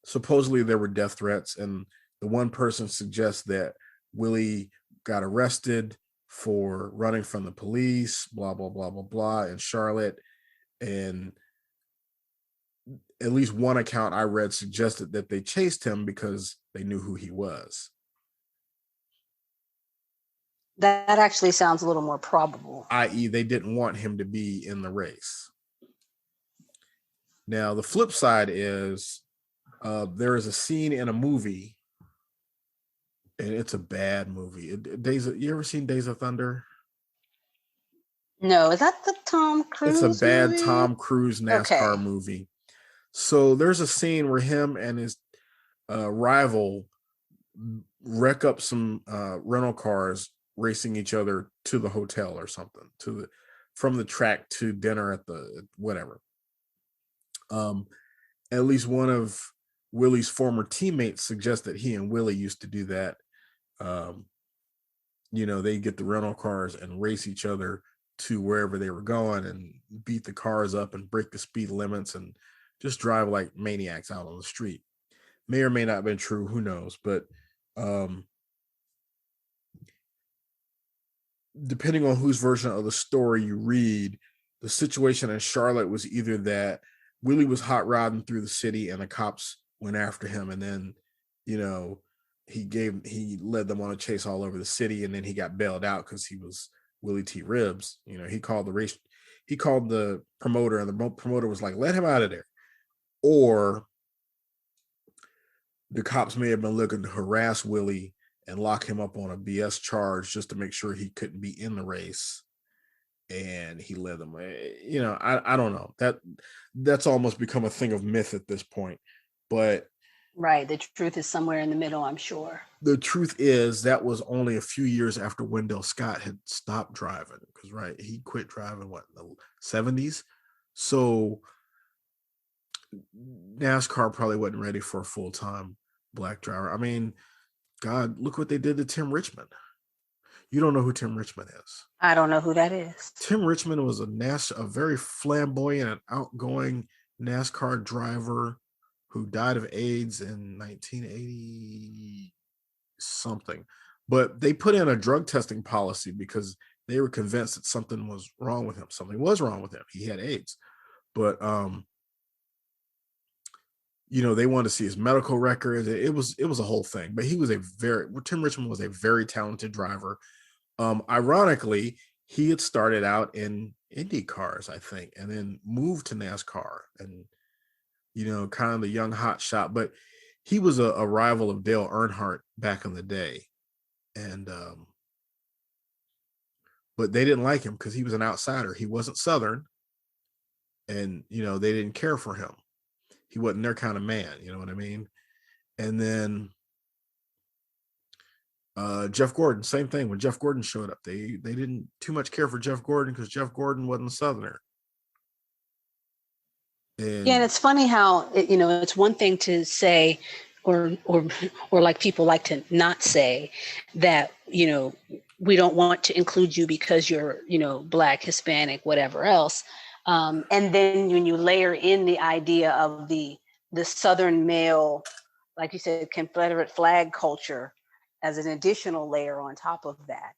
supposedly there were death threats. And the one person suggests that Willie got arrested for running from the police, blah, blah, blah, blah, blah, in Charlotte. And at least one account I read suggested that they chased him because they knew who he was. That actually sounds a little more probable. I.e., they didn't want him to be in the race. Now, the flip side is there is a scene in a movie, and it's a bad movie. You ever seen Days of Thunder? No, is that the Tom Cruise It's a bad movie? Tom Cruise NASCAR movie. So there's a scene where him and his rival wreck up some rental cars racing each other to the hotel or something, from the track to dinner at the whatever. At least one of Willie's former teammates suggests that he and Willie used to do that. They get the rental cars and race each other to wherever they were going and beat the cars up and break the speed limits and just drive like maniacs out on the street. May or may not have been true, who knows? But depending on whose version of the story you read, the situation in Charlotte was either that Willie was hot rodding through the city and the cops went after him, and then, you know, he led them on a chase all over the city, and then he got bailed out because he was Willie T. Ribs. You know, he called the promoter, and the promoter was like, let him out of there. Or the cops may have been looking to harass Willie and lock him up on a BS charge just to make sure he couldn't be in the race. And he led them. You know, I don't know. That's almost become a thing of myth at this point. But right, the truth is somewhere in the middle, I'm sure. The truth is that was only a few years after Wendell Scott had stopped driving, because right, he quit driving in the 70s. So NASCAR probably wasn't ready for a full-time black driver. I mean, God, look what they did to Tim Richmond. You don't know who Tim Richmond is. I don't know who that is. Tim Richmond was a very flamboyant and outgoing NASCAR driver who died of AIDS in 1980 something. But they put in a drug testing policy because they were convinced that something was wrong with him. Something was wrong with him. He had AIDS. But you know, they wanted to see his medical records. It was a whole thing. But Tim Richmond was a very talented driver. Ironically, he had started out in Indy cars, I think, and then moved to NASCAR, and, you know, kind of the young hot shot. But he was a rival of Dale Earnhardt back in the day, and but they didn't like him because he was an outsider. He wasn't Southern, and, you know, they didn't care for him. He wasn't their kind of man, you know what I mean? And then Jeff Gordon, same thing. When Jeff Gordon showed up, they didn't too much care for Jeff Gordon because Jeff Gordon wasn't a Southerner. And it's funny how, you know, it's one thing to say, or like people like to not say that, you know, we don't want to include you because you're, you know, Black, Hispanic, whatever else. And then when you layer in the idea of the Southern male, like you said, Confederate flag culture as an additional layer on top of that.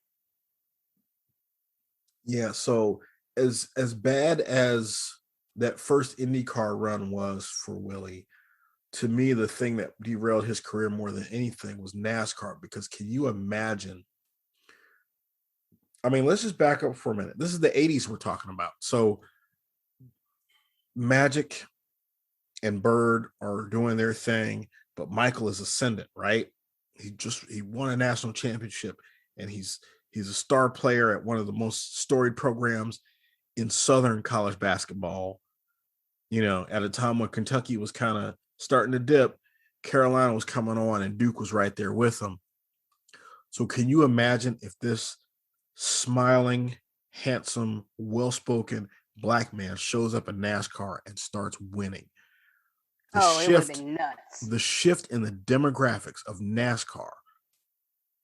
Yeah. So as bad as that first IndyCar run was for Willie, to me, the thing that derailed his career more than anything was NASCAR. Because can you imagine? I mean, let's just back up for a minute. This is the 80s we're talking about. So Magic and Bird are doing their thing, but Michael is ascendant, right? He won a national championship, and he's a star player at one of the most storied programs in Southern college basketball. You know, at a time when Kentucky was kind of starting to dip, Carolina was coming on, and Duke was right there with them. So can you imagine if this smiling, handsome, well-spoken Black man shows up in NASCAR and starts winning? It would have been nuts. The shift in the demographics of NASCAR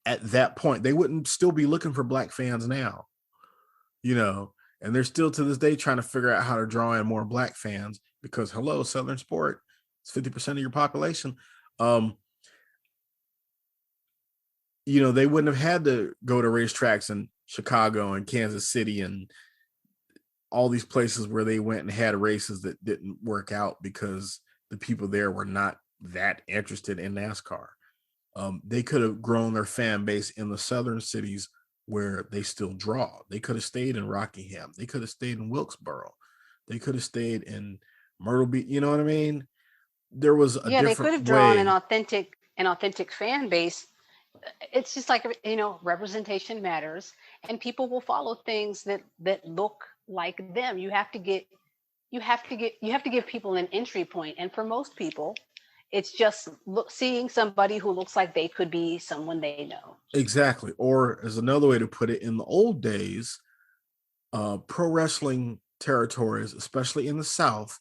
at that point, they wouldn't still be looking for Black fans now, you know, and they're still to this day trying to figure out how to draw in more Black fans because, hello, Southern sport, it's 50% of your population. You know, they wouldn't have had to go to racetracks in Chicago and Kansas City and all these places where they went and had races that didn't work out because the people there were not that interested in NASCAR. They could have grown their fan base in the Southern cities where they still draw. They could have stayed in Rockingham. They could have stayed in Wilkesboro. They could have stayed in Myrtle Beach. You know what I mean? There was a they could have drawn an authentic fan base. It's just like, you know, representation matters, and people will follow things that look like them. You have to give people an entry point, and for most people, it's just seeing somebody who looks like they could be someone they know. Exactly. Or as another way to put it, in the old days, pro wrestling territories, especially in the South,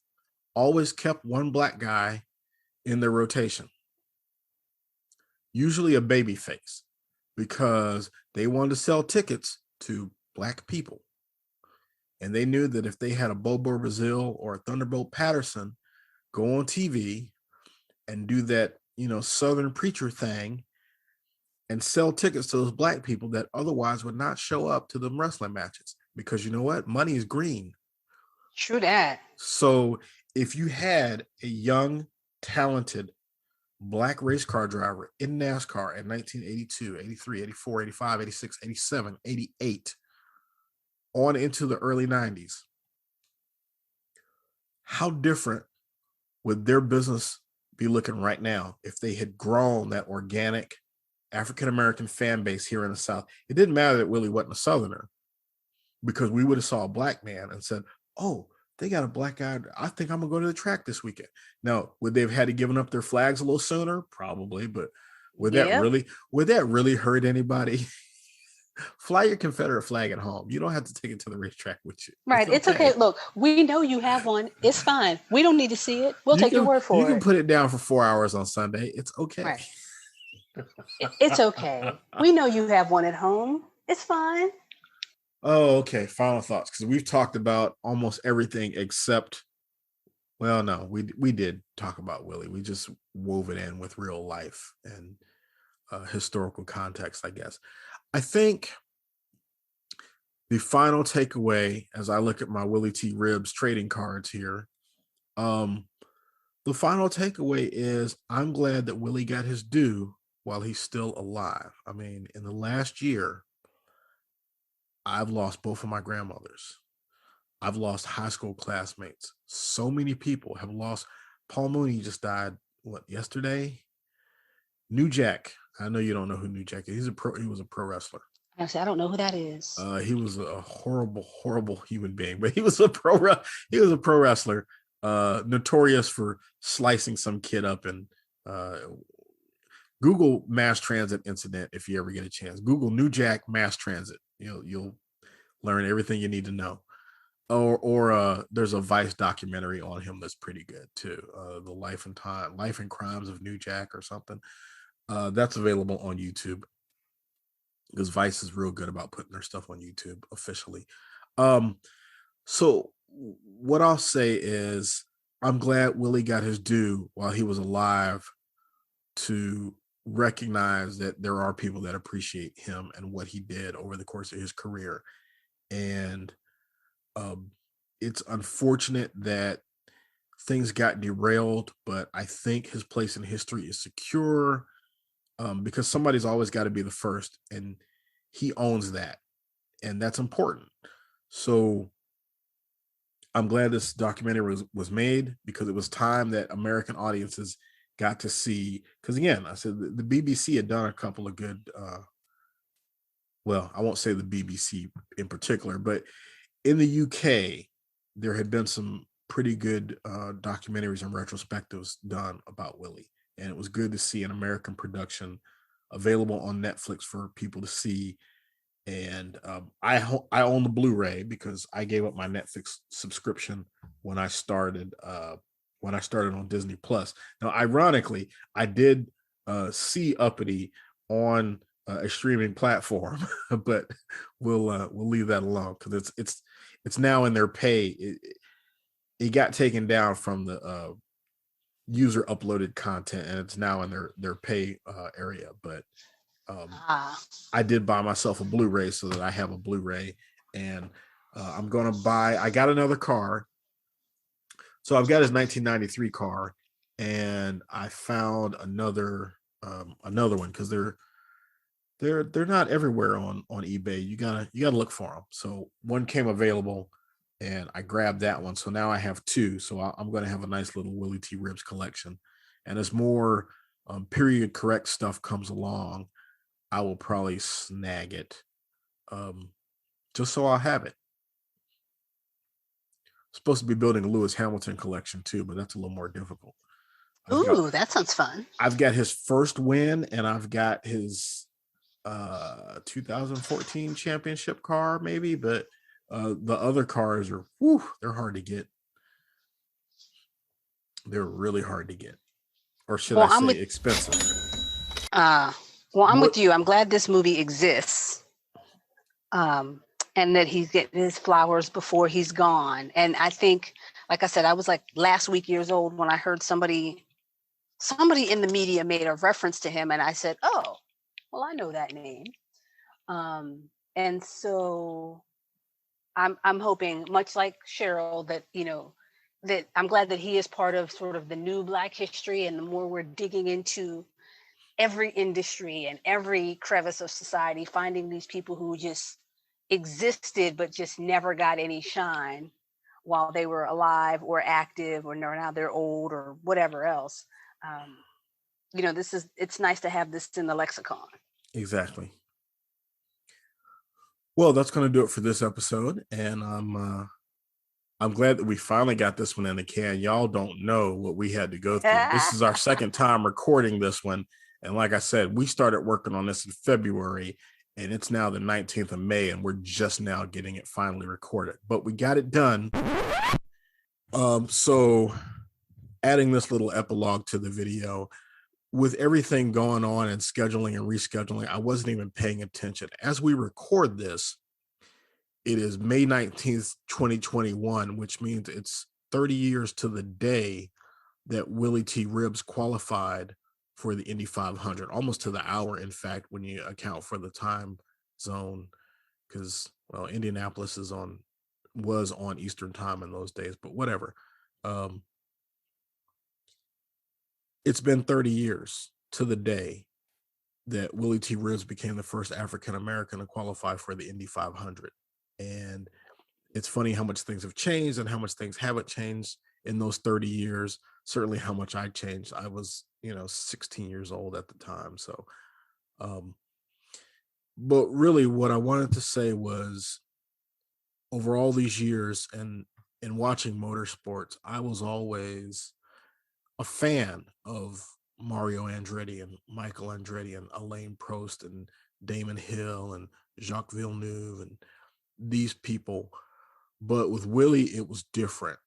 always kept one Black guy in their rotation, usually a baby face, because they wanted to sell tickets to Black people. And they knew that if they had a Bobo Brazil or a Thunderbolt Patterson, go on TV and do that, Southern preacher thing and sell tickets to those black people that otherwise would not show up to the wrestling matches, because you know what? Money is green. True that. So if you had a young, talented black race car driver in NASCAR in 1982, 83, 84, 85, 86, 87, 88, on into the early 90s, how different would their business be looking right now if they had grown that organic African-American fan base here in the South? It didn't matter that Willie wasn't a Southerner, because we would have saw a black man and said, oh, they got a black guy. I think I'm going to go to the track this weekend. Now, would they have had to given up their flags a little sooner? Probably, but would that really hurt anybody? Fly your Confederate flag at home. You don't have to take it to the racetrack with you. Right. It's okay. Look, we know you have one. It's fine. We don't need to see it. We'll take your word for it. You can put it down for 4 hours on Sunday. It's okay. Right. It's okay. We know you have one at home. It's fine. Oh, okay. Final thoughts, because we've talked about almost everything except, well, no, we did talk about Willie. We just wove it in with real life and historical context, I guess. I think the final takeaway, as I look at my Willie T. Ribs trading cards here, the final takeaway is I'm glad that Willie got his due while he's still alive. I mean, in the last year, I've lost both of my grandmothers. I've lost high school classmates. So many people have lost. Paul Mooney just died, yesterday? New Jack. I know you don't know who New Jack is. He was a pro wrestler. Actually, I don't know who that is. He was a horrible, horrible human being, but he was a pro wrestler, notorious for slicing some kid up. And Google mass transit incident if you ever get a chance. Google New Jack mass transit. You'll learn everything you need to know. Or there's a Vice documentary on him that's pretty good too. The Life and Crimes of New Jack or something. That's available on YouTube, because Vice is real good about putting their stuff on YouTube officially. So what I'll say is I'm glad Willie got his due while he was alive, to recognize that there are people that appreciate him and what he did over the course of his career. And it's unfortunate that things got derailed, but I think his place in history is secure, because somebody's always got to be the first, and he owns that, and that's important. So I'm glad this documentary was made, because it was time that American audiences got to see. Because again, I said the BBC had done a couple of good, well, I won't say the BBC in particular, but in the UK, there had been some pretty good documentaries and retrospectives done about Willie. And it was good to see an American production available on Netflix for people to see. And I own the Blu-ray, because I gave up my Netflix subscription when I started on Disney Plus. Now, ironically, I did see Uppity on a streaming platform, but we'll leave that alone, because it's now in their pay. It got taken down from the user uploaded content, and it's now in their pay area. But I did buy myself a Blu-ray, so that I have a Blu-ray, and I'm gonna buy. I got another car. So I've got his 1993 car, and I found another one, because they're not everywhere on eBay. You gotta look for them. So one came available, and I grabbed that one. So now I have two. So I'm going to have a nice little Willie T. Ribs collection. And as more period correct stuff comes along, I will probably snag it, just so I'll have it. Supposed to be building a Lewis Hamilton collection too, but that's a little more difficult. That sounds fun. I've got his first win, and I've got his 2014 championship car, maybe, but the other cars are, they're hard to get. They're really hard to get, or should I say expensive. Well, I'm with you. I'm glad this movie exists. and that he's getting his flowers before he's gone. And I think, like I said, I was like last week years old when I heard somebody in the media made a reference to him, and I said, oh, well, I know that name. And so I'm hoping, much like Cheryl, that, that I'm glad that he is part of sort of the new Black history. And the more we're digging into every industry and every crevice of society, finding these people who just existed but just never got any shine while they were alive or active, or now they're old or whatever else. It's nice to have this in the lexicon. Exactly. Well, that's going to do it for this episode, and I'm glad that we finally got this one in the can. Y'all don't know what we had to go through. This is our second time recording this one, and like I said, we started working on this in February, and it's now the 19th of May, and we're just now getting it finally recorded. But we got it done. So adding this little epilogue to the video, with everything going on and scheduling and rescheduling, I wasn't even paying attention. As we record this, it is May 19th, 2021, which means it's 30 years to the day that Willie T. Ribbs qualified for the Indy 500, almost to the hour, in fact, when you account for the time zone, because, well, Indianapolis was on Eastern time in those days, but whatever. It's been 30 years to the day that Willie T. Ribbs became the first African-American to qualify for the Indy 500. And it's funny how much things have changed and how much things haven't changed in those 30 years. Certainly how much I changed. I was, 16 years old at the time. So, but really what I wanted to say was, over all these years and in watching motorsports, I was always a fan of Mario Andretti and Michael Andretti and Alain Prost and Damon Hill and Jacques Villeneuve and these people. But with Willie, it was different.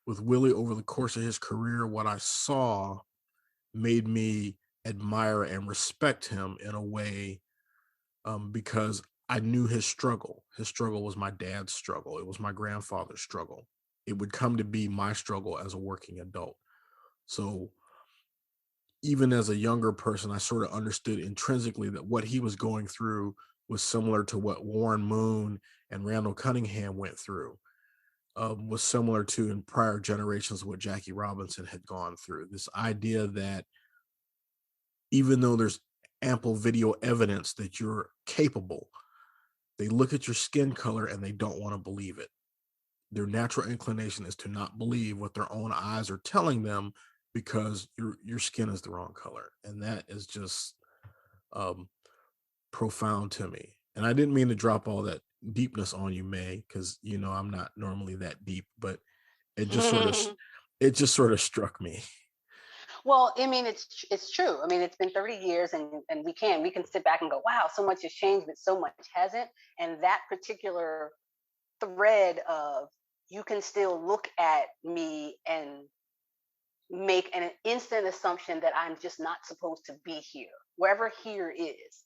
With Willie, over the course of his career, what I saw made me admire and respect him in a way, because I knew his struggle. His struggle was my dad's struggle. It was my grandfather's struggle. It would come to be my struggle as a working adult. So even as a younger person, I sort of understood intrinsically that what he was going through was similar to what Warren Moon and Randall Cunningham went through, was similar to, in prior generations, what Jackie Robinson had gone through. This idea that even though there's ample video evidence that you're capable, they look at your skin color and they don't want to believe it. Their natural inclination is to not believe what their own eyes are telling them because your skin is the wrong color. And that is just profound to me. And I didn't mean to drop all that deepness on you, May, because I'm not normally that deep, but it just sort of struck me. Well, I mean, it's true. I mean, it's been 30 years, and we can sit back and go, wow, so much has changed, but so much hasn't. And that particular thread of, you can still look at me and make an instant assumption that I'm just not supposed to be here, wherever here is.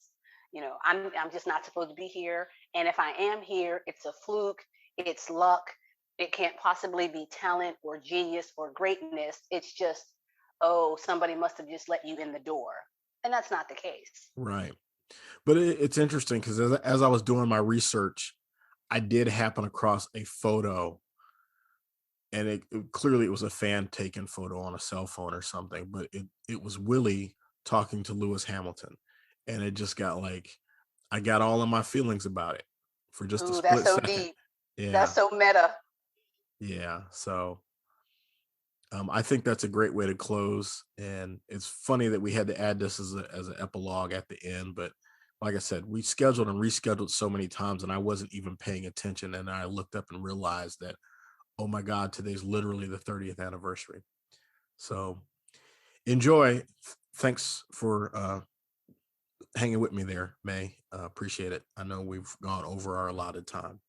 I'm just not supposed to be here. And if I am here, it's a fluke, it's luck. It can't possibly be talent or genius or greatness. It's just, oh, somebody must have just let you in the door. And that's not the case. Right. But it's interesting because as I was doing my research, I did happen across a photo, and it clearly was a fan taken photo on a cell phone or something, but it was Willie talking to Lewis Hamilton. And it just got I got all of my feelings about it for just a split that's so second. deep. Yeah. That's so meta. Yeah. So I think that's a great way to close. And it's funny that we had to add this as an epilogue at the end. But like I said, we scheduled and rescheduled so many times, and I wasn't even paying attention. And I looked up and realized that, oh my God, today's literally the 30th anniversary. So enjoy. Thanks for hanging with me there, May. Appreciate it. I know we've gone over our allotted time.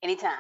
Anytime.